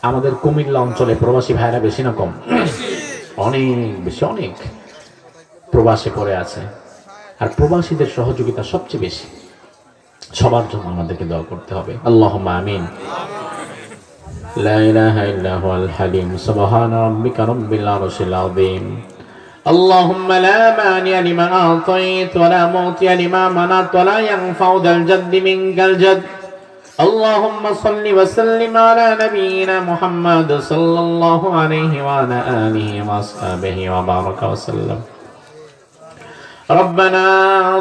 আমাদের কুমিল্লা অঞ্চলে প্রবাসী ভাইরা বেশি না কম? অনেক বেশি, অনেক প্রবাসে পড়ে আছে। আর প্রবাসীদের সহযোগিতা সবচেয়ে বেশি। সবার জন্য আমাদেরকে দোয়া করতে হবে। আল্লাহুম্মা আমিন। লা ইলাহা ইল্লা হুয়াল হালিম সুবহানা রাব্বিকা রাব্বিল আরশিল আযীম। আল্লাহুম্মা লা মানি'a লিমা আ'তাইত ওয়া লা মু'তিয়া লিমা মানা'ত ওয়া লা ইয়ানফা'ু যাল জাদ্দি মিনকাল জাদ। আল্লাহুম্মা সাল্লি ওয়া সাল্লিম আলা নাবিয়িনা মুহাম্মাদ সাল্লাল্লাহু আলাইহি ওয়া আলা আলিহি ওয়া আসহাবিহি ওয়া বারাকা ওয়া সাল্লাম। ربنا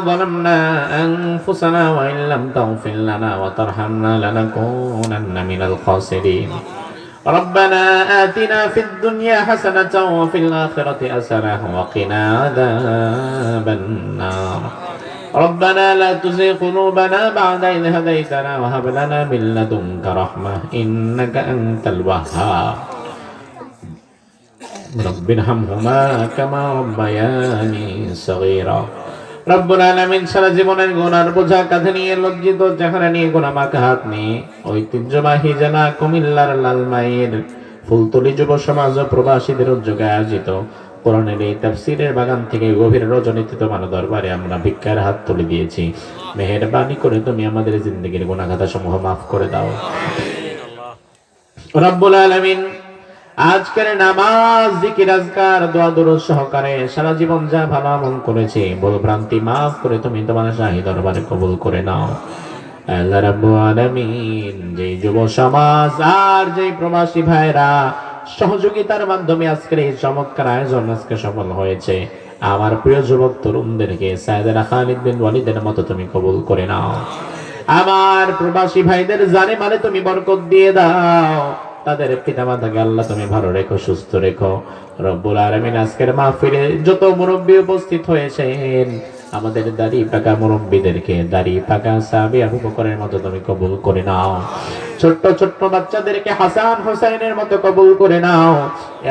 ظلمنا أنفسنا وإن لم تغفر لنا وترحمنا لنكونن من الخاسرين. ربنا آتنا في الدنيا حسنة وفي الآخرة حسنة وقنا عذاب النار. ربنا لا تزغ قلوبنا بعد إذ هديتنا وهب لنا من لدنك رحمة إنك أنت الوهاب. رب ارحمهما كما ربياني صغيرا. রব্বুল আলামিন সারা জীবনের গুনার বোঝা কাঁধে নিয়ে লজ্জিত চেহারা নিয়ে গুনামাখা হাত নিয়ে ঐতিহ্যবাহী জেলা কুমিল্লার লালমাইয়ের ফুলতলি যুব সমাজ ও প্রবাসীদের উদ্যোগে আয়োজিত কোরআনের এই তাফসীরের বাগান থেকে গভীর রজনীতে তোমার দরবারে আমরা ভিক্ষার হাত তুলে দিয়েছি। মেহেরবানি করে তুমি আমাদের জিন্দেগীর গুনাহ খাতা সমূহ মাফ করে দাও। রব্বুল আলামিন আজকের নামাজ, জিকির, আজকার, দোয়া দুরূদ সহকারে সারা জীবন যা ভালো আমল করেছি ভুল ভ্রান্তি মাফ করে তুমি তোমার শাহী দরবারে কবুল করে নাও। আল্লাহ রাব্বুল আলামিন যে যুব সমাজ আর যে প্রবাসী ভাইরা সহযোগিতার মাধ্যমে আজকের এই চমৎকার আয়োজন আজকে সফল হয়েছে, আমার প্রিয় যুবক তরুণদেরকে সাইয়েদনা খালিদ বিন ওয়ালিদের মতো তুমি কবুল করে নাও। আমার প্রবাসী ভাইদের জানে মানে তুমি বরকত দিয়ে দাও। তাদের পিতামাতাকে আল্লাহ তুমি ভালো রেখো, সুস্থ রেখো। রব্বুল আলামিন আজকের মাহফিলে যত মুরব্বী উপস্থিত হয়েছেন আমাদের দাড়ি পাকা মুরব্বীদেরকে দাড়ি পাকা সাহাবী আবু বকরের মতো তুমি কবুল করে নাও। ছোট্ট ছোট্ট বাচ্চাদেরকে হাসান হোসেনের মতো কবুল করে নাও।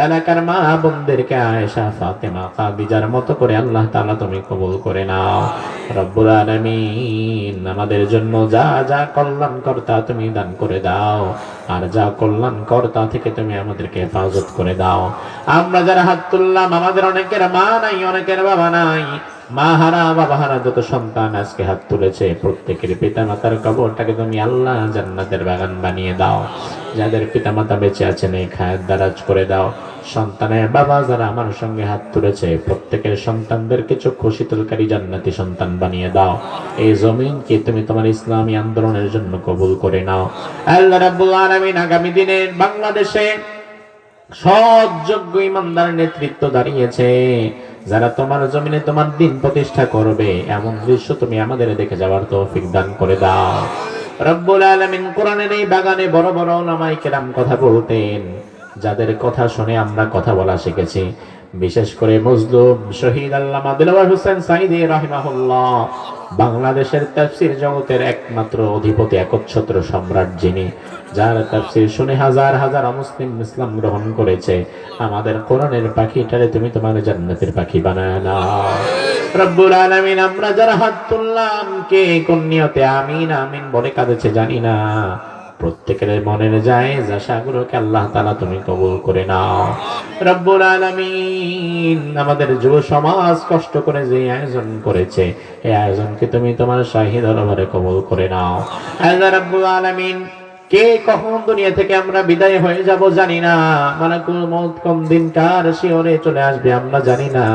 এলাকার মা বোনদেরকে আয়েশা, ফাতেমা, খাদিজার মতো করে আল্লাহ তাআলা তুমি কবুল করে নাও। রব্বুল আলামিন আমাদের জন্য যা যা কল্যাণ কর্তা তুমি দান করে দাও, আর যা কল্যাণ কর্তা থেকে তুমি আমাদেরকে হেফাজত করে দাও। আমরা যারা হাত তুললাম আমাদের অনেকের মা নাই, অনেকের বাবা নাই। মা হারা বাবা হারা যত সন্তান আজকে হাত তুলেছে প্রত্যেকের পিতা মাতার কবরটাকে তুমি আল্লাহ জান্নাতের বাগান বানিয়ে দাও। যাদের পিতা মাতা বেঁচে আছেন এই খায়ের দারাজ করে দাও। সন্তানের বাবা যারা আমার সঙ্গে হাত তুলেছে প্রত্যেকের সন্তানদেরকে চক্ষু শীতলকারী জান্নাতি সন্তান বানিয়ে দাও। এই জমিনকে তুমি তোমার ইসলামী আন্দোলনের জন্য কবুল করে নাও। আল্লাহ রাব্বুল আলামিন আগামী দিনে বাংলাদেশে সৎ যোগ্য ইমানদার নেতৃত্ব দাঁড়িয়েছে, যারা তোমার জমিনে তোমার দিন প্রতিষ্ঠা করবে এমন দৃশ্য তুমি আমাদের দেখে যাওয়ার তৌফিক দান করে দাও। রব্বুল আলামিন কোরআনের এই বাগানে বড় বড় উলামায়ে কেরাম কথা বলতেন, যাদের কথা শুনে আমরা কথা বলা শিখেছি। বিশেষ করে মজলুম শহীদ আল্লামা দিলওয়ার হোসেন সাঈদী রাহিমাহুল্লাহ, বাংলাদেশের তাফসীর জগতের একমাত্র অধিপতি, একচ্ছত্র সম্রাট যিনি, যার তাফসীর শুনে হাজার হাজার মুসলিম ইসলাম গ্রহণ করেছে। আমাদের কোরআনের পাখিটারে তুমি তোমার জান্নাতের পাখি বানায় নাও। রব্বুল আলামিন আমরা যারা হাত তুললাম কে কোন নিয়তে আমিন আমিন বলে কাঁদেছে জানি না, প্রত্যেকের মনের জায়েজ আশাগুলোকে আল্লাহ তাআলা তুমি কবুল করে নাও। রব্বুল আলামিন আমাদের যুব সমাজ কষ্ট করে যে আয়োজন করেছে এই আয়োজনকে তুমি তোমার শাহী দরবারে কবুল করে নাও। আল্লাহ রব্বুল আলামিন কে কখন দুনিয়া থেকে আমরা বিদায় হয়ে যাব জানি না, মালাকুল মউত কোন দিন কার শিয়রে চলে আসবে আমরা জানি না।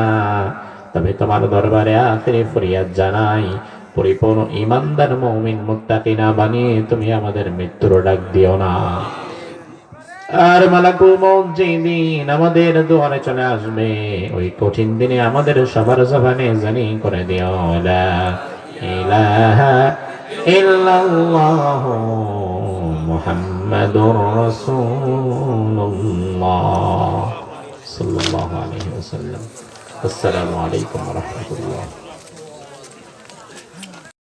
তবে তোমার দরবারে আখিরি ফরিয়াদ জানাই, পরিপূর্ণ ঈমানদার মুমিন মুত্তাকিনা বানিয়ে তুমি আমাদের মৃত্যুর ডাক দিও না। আর মালাকুল মউত যেদিন আমাদের দুয়ারে চলে আসবে ওই কঠিন দিনে আমাদের সবার জবানে জানি করে দিও লা ইলাহা ইল্লাল্লাহু মুহাম্মাদুর রাসূলুল্লাহ সাল্লাল্লাহু আলাইহি ওয়াসাল্লাম। আসসালামু আলাইকুম ওয়া রাহমাতুল্লাহ।